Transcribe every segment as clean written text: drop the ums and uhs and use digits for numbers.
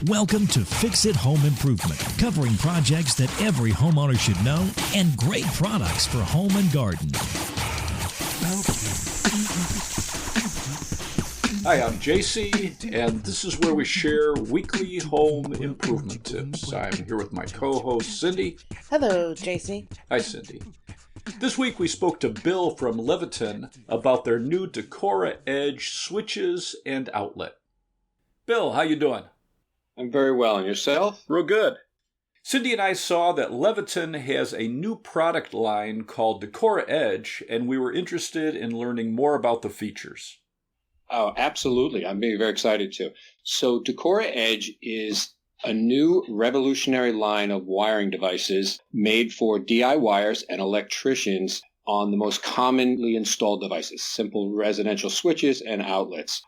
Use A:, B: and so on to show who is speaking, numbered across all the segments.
A: Welcome to Fix It Home Improvement, covering projects that every homeowner should know and great products for home and garden.
B: Hi, I'm JC, and this is where we share weekly home improvement tips. I'm here with my co-host, Cindy.
C: Hello, JC.
B: Hi, Cindy. This week we spoke to Bill from Leviton about their new Decora Edge switches and outlet. Bill, how you doing?
D: I'm very well. And yourself?
B: Real good. Cindy and I saw that Leviton has a new product line called Decora Edge, and we were interested in learning more about the features.
D: Oh, absolutely. I'm being very excited too. So Decora Edge is a new revolutionary line of wiring devices made for DIYers and electricians on the most commonly installed devices, simple residential switches and outlets.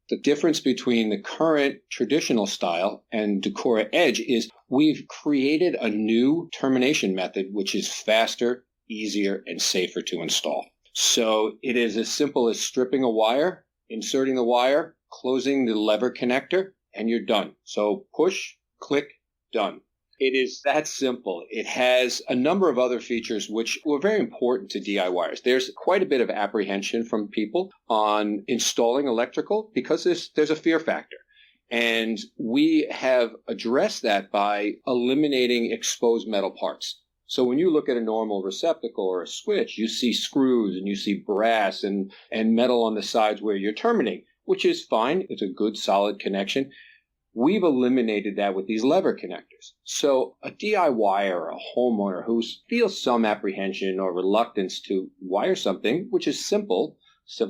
D: The difference between the current traditional style and Decora Edge is we've created a new termination method which is faster, easier, and safer to install. So it is as simple as stripping a wire, inserting the wire, closing the lever connector, and you're done. So push, click, done. It is that simple. It has a number of other features which were very important to DIYers. There's quite a bit of apprehension from people on installing electrical because there's a fear factor. And we have addressed that by eliminating exposed metal parts. So when you look at a normal receptacle or a switch, you see screws and you see brass and metal on the sides where you're terminating, which is fine. It's a good, solid connection. We've eliminated that with these lever connectors. So a DIYer or a homeowner who feels some apprehension or reluctance to wire something, which is simple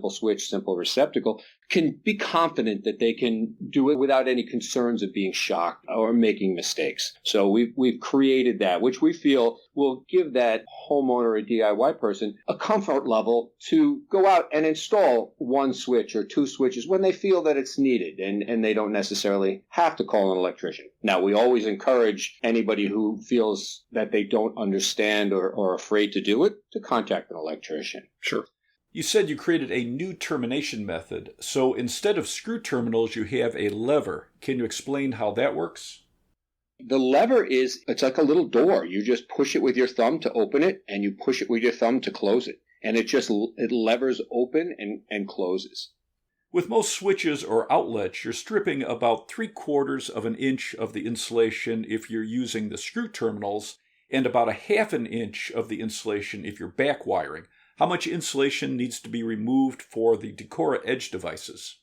D: switch, simple receptacle, can be confident that they can do it without any concerns of being shocked or making mistakes. So we've created that, which we feel will give that homeowner or DIY person a comfort level to go out and install one switch or two switches when they feel that it's needed and they don't necessarily have to call an electrician. Now, we always encourage anybody who feels that they don't understand or are afraid to do it to contact an electrician.
B: Sure. You said you created a new termination method, so instead of screw terminals, you have a lever. Can you explain how that works?
D: The lever it's like a little door. You just push it with your thumb to open it, and you push it with your thumb to close it. And it levers open and closes.
B: With most switches or outlets, you're stripping about 3/4 of an inch of the insulation if you're using the screw terminals, and about 1/2 inch of the insulation if you're back wiring. How much insulation needs to be removed for the Decora Edge devices?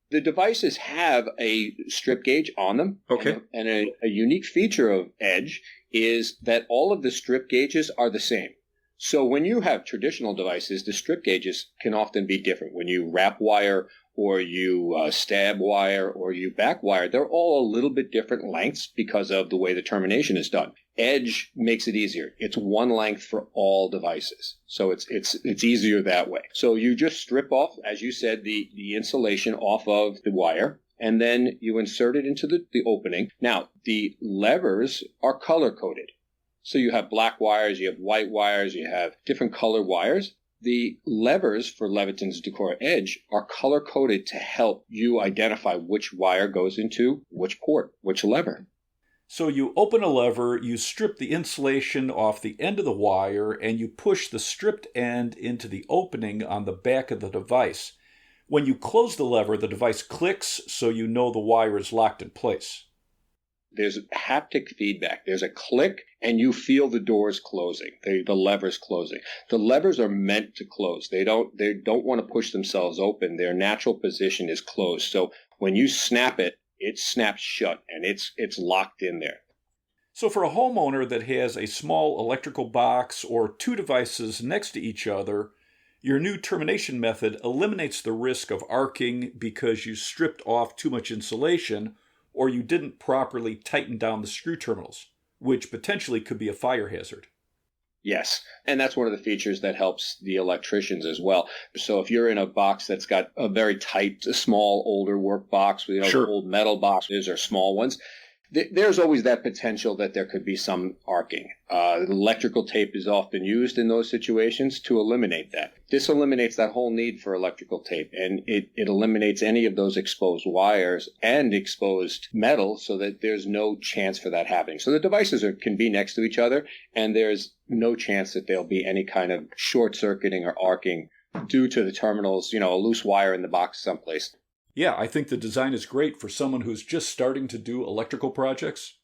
D: The devices have a strip gauge on them.
B: Okay.
D: And a unique feature of Edge is that all of the strip gauges are the same. So when you have traditional devices, the strip gauges can often be different. When you wrap wire or you stab wire or you back wire, they're all a little bit different lengths because of the way the termination is done. Edge makes it easier. It's one length for all devices. So it's easier that way. So you just strip off, as you said, the insulation off of the wire, and then you insert it into the opening. Now, the levers are color-coded. So you have black wires, you have white wires, you have different color wires. The levers for Leviton's Decora Edge are color-coded to help you identify which wire goes into which port, which lever.
B: So you open a lever, you strip the insulation off the end of the wire, and you push the stripped end into the opening on the back of the device. When you close the lever, the device clicks so you know the wire is locked in place.
D: There's haptic feedback. There's a click, and you feel the doors closing, the levers closing. The levers are meant to close. They don't want to push themselves open. Their natural position is closed. So when you snap it, it snaps shut, and it's locked in there.
B: So for a homeowner that has a small electrical box or two devices next to each other, your new termination method eliminates the risk of arcing because you stripped off too much insulation or you didn't properly tighten down the screw terminals, which potentially could be a fire hazard.
D: Yes, and that's one of the features that helps the electricians as well. So if you're in a box that's got a very tight, small, older work box,
B: Sure.
D: Old metal boxes or small ones, There's always that potential that there could be some arcing. Electrical tape is often used in those situations to eliminate that. This eliminates that whole need for electrical tape, and it eliminates any of those exposed wires and exposed metal so that there's no chance for that happening. So the devices can be next to each other, and there's no chance that there'll be any kind of short-circuiting or arcing due to the terminals, a loose wire in the box someplace.
B: Yeah, I think the design is great for someone who's just starting to do electrical projects.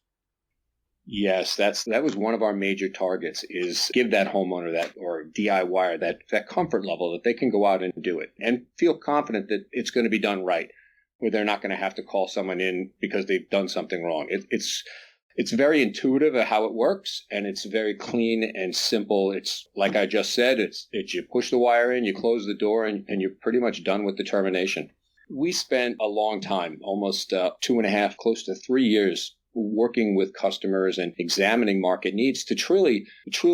D: Yes, that was one of our major targets, is give that homeowner or DIYer that comfort level that they can go out and do it and feel confident that it's going to be done right, where they're not going to have to call someone in because they've done something wrong. It's very intuitive of how it works, and it's very clean and simple. It's like I just said, it's you push the wire in, you close the door, and you're pretty much done with the termination. We spent a long time, almost 2.5, close to 3 years, working with customers and examining market needs to truly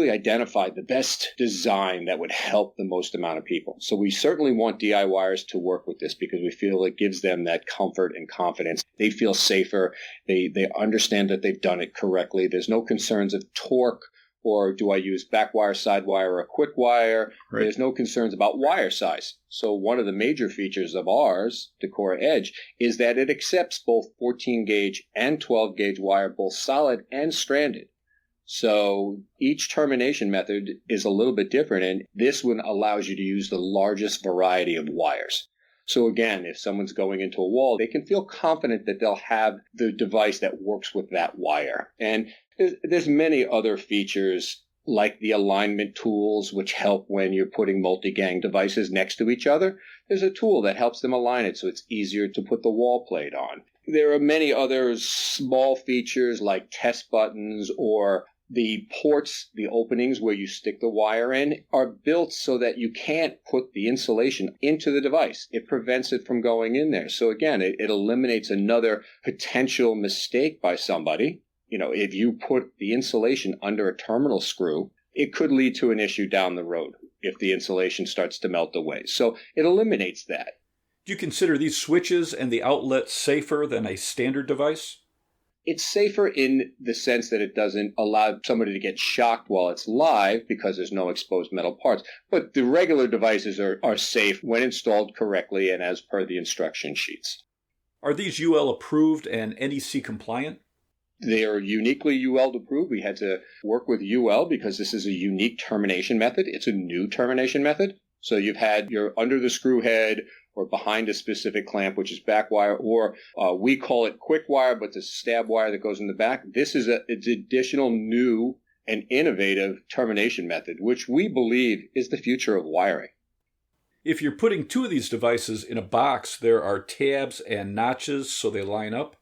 D: identify the best design that would help the most amount of people. So we certainly want DIYers to work with this because we feel it gives them that comfort and confidence. They feel safer. They understand that they've done it correctly. There's no concerns of torque, or do I use back wire, side wire, or a quick wire? Right. There's no concerns about wire size. So one of the major features of ours, Decora Edge, is that it accepts both 14-gauge and 12-gauge wire, both solid and stranded. So each termination method is a little bit different, and this one allows you to use the largest variety of wires. So again, if someone's going into a wall, they can feel confident that they'll have the device that works with that wire. And there's many other features like the alignment tools, which help when you're putting multi-gang devices next to each other. There's a tool that helps them align it so it's easier to put the wall plate on. There are many other small features like test buttons, or the ports, the openings where you stick the wire in, are built so that you can't put the insulation into the device. It prevents it from going in there. So again, it eliminates another potential mistake by somebody. If you put the insulation under a terminal screw, it could lead to an issue down the road if the insulation starts to melt away. So it eliminates that.
B: Do you consider these switches and the outlet safer than a standard device?
D: It's safer in the sense that it doesn't allow somebody to get shocked while it's live because there's no exposed metal parts. But the regular devices are safe when installed correctly and as per the instruction sheets.
B: Are these UL approved and NEC compliant?
D: They are uniquely UL approved. We had to work with UL because this is a unique termination method. It's a new termination method. So you're under the screw head or behind a specific clamp, which is back wire, or we call it quick wire, but the stab wire that goes in the back. This is it's additional new and innovative termination method, which we believe is the future of wiring.
B: If you're putting two of these devices in a box, there are tabs and notches so they line up?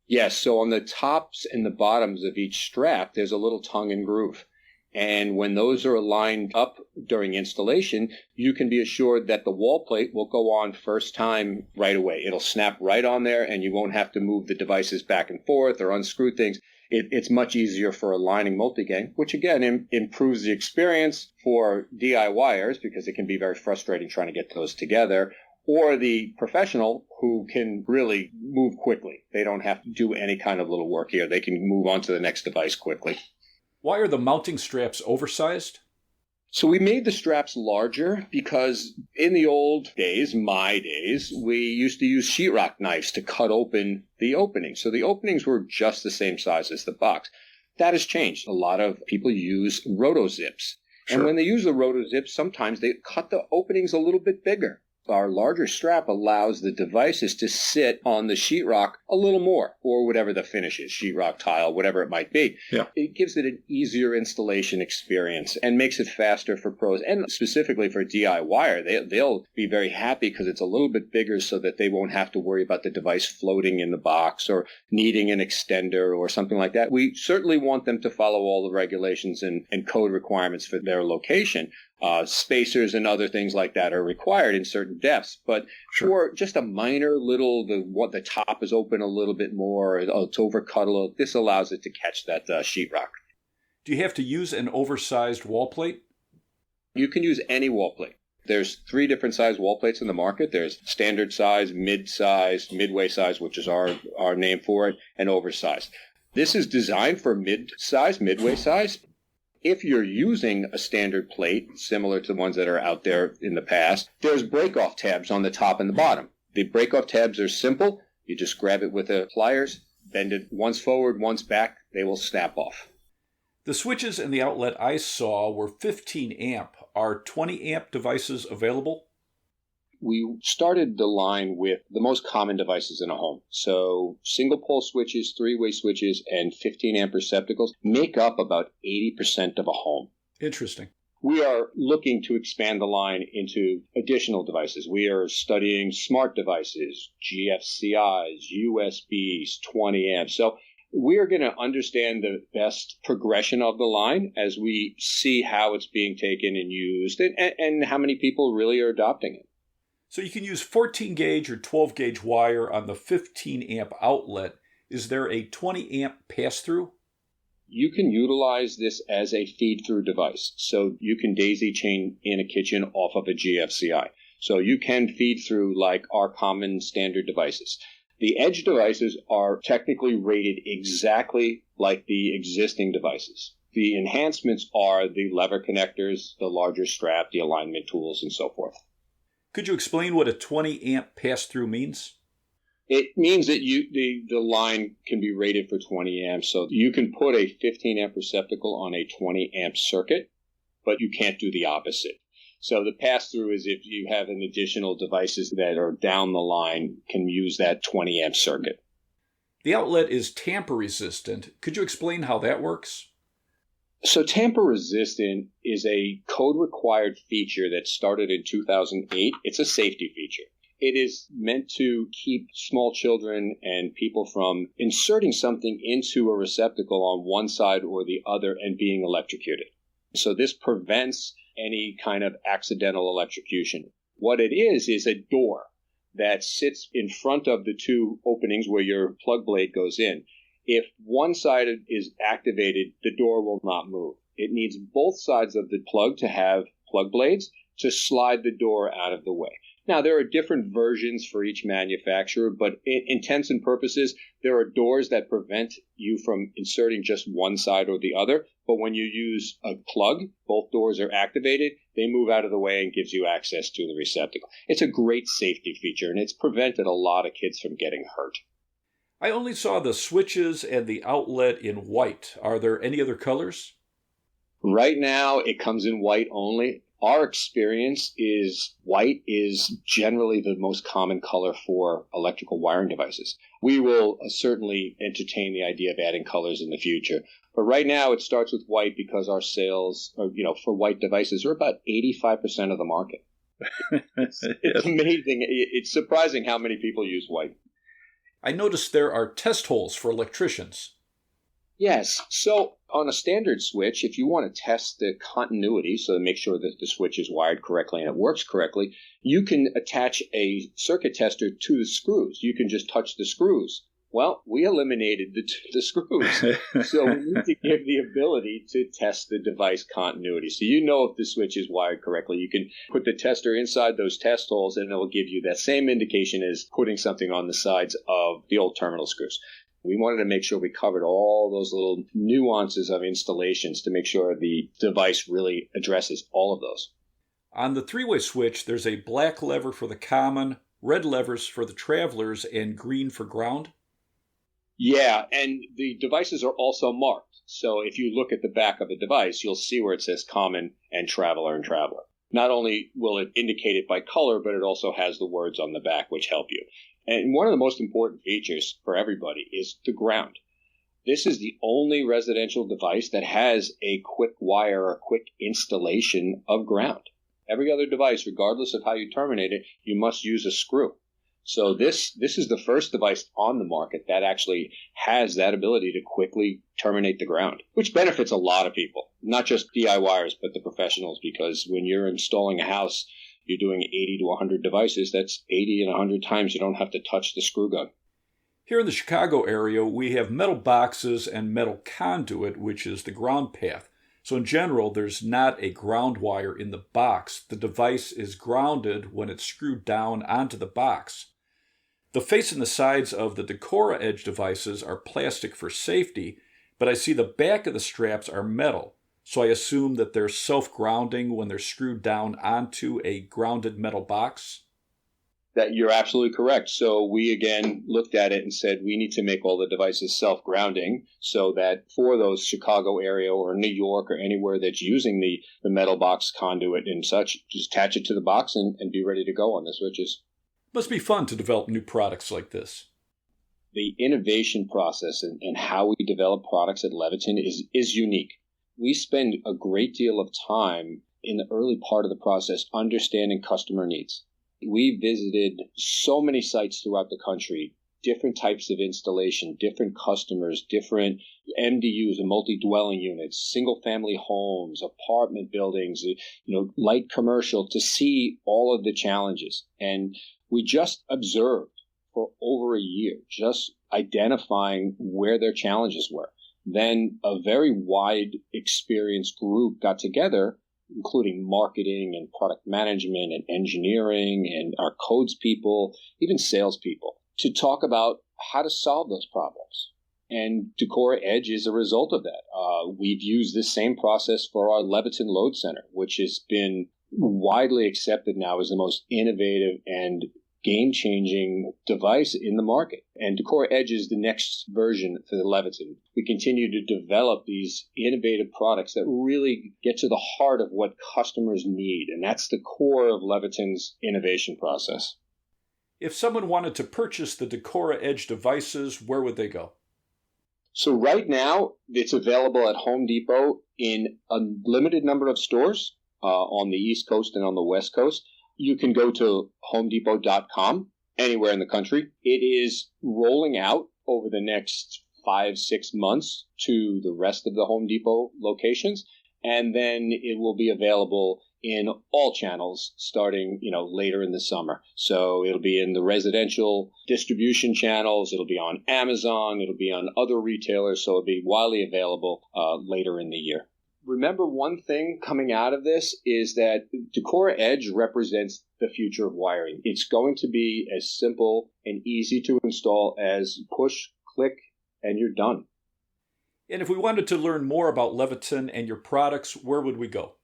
D: Yes, so on the tops and the bottoms of each strap, there's a little tongue and groove. And when those are aligned up during installation, you can be assured that the wall plate will go on first time right away. It'll snap right on there, and you won't have to move the devices back and forth or unscrew things. It's much easier for aligning multi-gang, which again improves the experience for DIYers because it can be very frustrating trying to get those together, or the professional who can really move quickly. They don't have to do any kind of little work here. They can move on to the next device quickly.
B: Why are the mounting straps oversized?
D: So we made the straps larger because in the old days, my days, we used to use sheetrock knives to cut open the openings. So the openings were just the same size as the box. That has changed. A lot of people use roto-zips. Sure. And when they use the roto-zips, sometimes they cut the openings a little bit bigger. Our larger strap allows the devices to sit on the sheetrock a little more, or whatever the finish is, sheetrock, tile, whatever it might be. Yeah. It gives it an easier installation experience and makes it faster for pros, and specifically for DIYer. They'll be very happy because it's a little bit bigger so that they won't have to worry about the device floating in the box or needing an extender or something like that. We certainly want them to follow all the regulations and code requirements for their location. Spacers and other things like that are required in certain depths, but sure, for just a minor little, the top is open a little bit more, it's overcut a little, this allows it to catch that sheetrock.
B: Do you have to use an oversized wall plate?
D: You can use any wall plate. There's 3 different size wall plates in the market. There's standard size, mid-size, midway size, which is our name for it, and oversized. This is designed for mid-size, midway size. If you're using a standard plate, similar to the ones that are out there in the past, there's break-off tabs on the top and the bottom. The break-off tabs are simple. You just grab it with the pliers, bend it once forward, once back. They will snap off.
B: The switches and the outlet I saw were 15 amp. Are 20 amp devices available?
D: We started the line with the most common devices in a home. So single pole switches, three-way switches, and 15 amp receptacles make up about 80% of a home.
B: Interesting.
D: We are looking to expand the line into additional devices. We are studying smart devices, GFCIs, USBs, 20 amps. So we are going to understand the best progression of the line as we see how it's being taken and used and how many people really are adopting it.
B: So you can use 14 gauge or 12 gauge wire on the 15 amp outlet. Is there a 20 amp pass-through?
D: You can utilize this as a feed-through device. So you can daisy chain in a kitchen off of a GFCI. So you can feed through like our common standard devices. The Edge devices are technically rated exactly like the existing devices. The enhancements are the lever connectors, the larger strap, the alignment tools, and so forth.
B: Could you explain what a 20 amp pass-through means?
D: It means that the line can be rated for 20 amps. So you can put a 15 amp receptacle on a 20 amp circuit, but you can't do the opposite. So the pass-through is if you have an additional devices that are down the line can use that 20 amp circuit.
B: The outlet is tamper resistant. Could you explain how that works?
D: So Tamper Resistant is a code-required feature that started in 2008. It's a safety feature. It is meant to keep small children and people from inserting something into a receptacle on one side or the other and being electrocuted. So this prevents any kind of accidental electrocution. What it is a door that sits in front of the two openings where your plug blade goes in. If one side is activated, the door will not move. It needs both sides of the plug to have plug blades to slide the door out of the way. Now, there are different versions for each manufacturer, but in intents and purposes, there are doors that prevent you from inserting just one side or the other. But when you use a plug, both doors are activated. They move out of the way and gives you access to the receptacle. It's a great safety feature, and it's prevented a lot of kids from getting hurt.
B: I only saw the switches and the outlet in white. Are there any other colors?
D: Right now, it comes in white only. Our experience is white is generally the most common color for electrical wiring devices. We will certainly entertain the idea of adding colors in the future. But right now, it starts with white because our sales, for white devices are about 85% of the market. It's amazing. It's surprising how many people use white.
B: I noticed there are test holes for electricians.
D: Yes. So on a standard switch, if you want to test the continuity, so to make sure that the switch is wired correctly and it works correctly, you can attach a circuit tester to the screws. You can just touch the screws. Well, we eliminated the screws. So we need to give the ability to test the device continuity. So you know if the switch is wired correctly. You can put the tester inside those test holes and it will give you that same indication as putting something on the sides of the old terminal screws. We wanted to make sure we covered all those little nuances of installations to make sure the device really addresses all of those.
B: On the three-way switch, there's a black lever for the common, red levers for the travelers, and green for ground.
D: Yeah, and the devices are also marked. So if you look at the back of a device, you'll see where it says common and traveler. Not only will it indicate it by color, but it also has the words on the back which help you. And one of the most important features for everybody is the ground. This is the only residential device that has a quick wire or quick installation of ground. Every other device, regardless of how you terminate it, you must use a screw. So this is the first device on the market that actually has that ability to quickly terminate the ground, which benefits a lot of people, not just DIYers, but the professionals, because when you're installing a house, you're doing 80 to 100 devices. That's 80 and 100 times you don't have to touch the screw gun.
B: Here in the Chicago area, we have metal boxes and metal conduit, which is the ground path. So in general, there's not a ground wire in the box. The device is grounded when it's screwed down onto the box. The face and the sides of the Decora Edge devices are plastic for safety, but I see the back of the straps are metal, so I assume that they're self-grounding when they're screwed down onto a grounded metal box?
D: That you're absolutely correct. So we again looked at it and said we need to make all the devices self-grounding so that for those Chicago area or New York or anywhere that's using the metal box conduit and such, just attach it to the box and be ready to go on the switches.
B: Must be fun to develop new products like this.
D: The innovation process and how we develop products at Leviton is unique. We spend a great deal of time in the early part of the process understanding customer needs. We visited so many sites throughout the country, different types of installation, different customers, different MDUs and multi-dwelling units, single-family homes, apartment buildings, light commercial, to see all of the challenges. And we just observed for over a year, just identifying where their challenges were. Then a very wide experienced group got together, including marketing and product management and engineering and our codes people, even salespeople, to talk about how to solve those problems. And Decora Edge is a result of that. We've used this same process for our Leviton Load Center, which has been widely accepted now as the most innovative and game-changing device in the market. And Decora Edge is the next version for the Leviton. We continue to develop these innovative products that really get to the heart of what customers need, and that's the core of Leviton's innovation process.
B: If someone wanted to purchase the Decora Edge devices, where would they go?
D: So right now, it's available at Home Depot in a limited number of stores on the East Coast and on the West Coast. You can go to homedepot.com anywhere in the country. It is rolling out over the next 5-6 months to the rest of the Home Depot locations, and then it will be available in all channels starting, later in the summer. So it'll be in the residential distribution channels, it'll be on Amazon, it'll be on other retailers, so it'll be widely available later in the year. Remember, one thing coming out of this is that Decora Edge represents the future of wiring. It's going to be as simple and easy to install as push, click, and you're done.
B: And if we wanted to learn more about Leviton and your products, where would we go?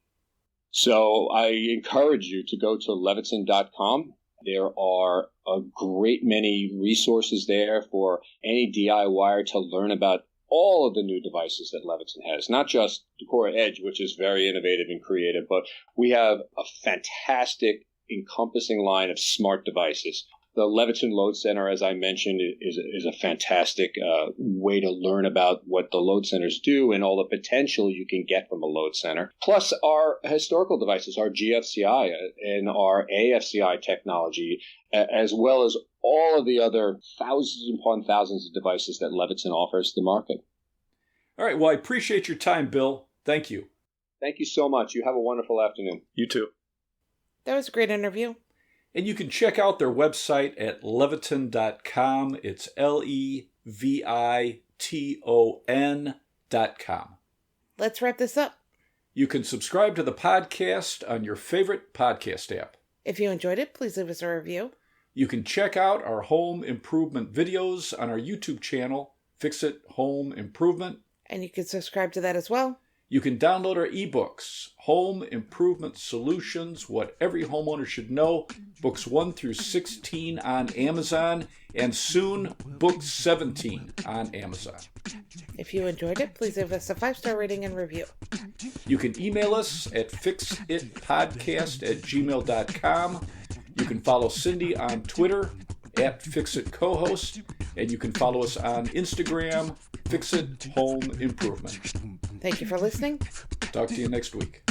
D: So I encourage you to go to leviton.com. There are a great many resources there for any DIYer to learn about all of the new devices that Leviton has, not just Decora Edge, which is very innovative and creative, but we have a fantastic encompassing line of smart devices. The Leviton Load Center, as I mentioned, is a fantastic way to learn about what the load centers do and all the potential you can get from a load center. Plus our historical devices, our GFCI and our AFCI technology, as well as all of the other thousands upon thousands of devices that Leviton offers the market.
B: All right. Well, I appreciate your time, Bill. Thank you.
D: Thank you so much. You have a wonderful afternoon.
B: You too.
C: That was a great interview.
B: And you can check out their website at leviton.com. It's leviton.com.
C: Let's wrap this up.
B: You can subscribe to the podcast on your favorite podcast app.
C: If you enjoyed it, please leave us a review.
B: You can check out our home improvement videos on our YouTube channel, Fix It Home Improvement.
C: And you can subscribe to that as well.
B: You can download our ebooks, Home Improvement Solutions, What Every Homeowner Should Know, books 1 through 16 on Amazon, and soon book 17 on Amazon.
C: If you enjoyed it, please give us a 5-star rating and review.
B: You can email us at fixitpodcast@gmail.com. You can follow Cindy on Twitter at FixItCohost, and you can follow us on Instagram, Fixit Home Improvement.
C: Thank you for listening.
B: Talk to you next week.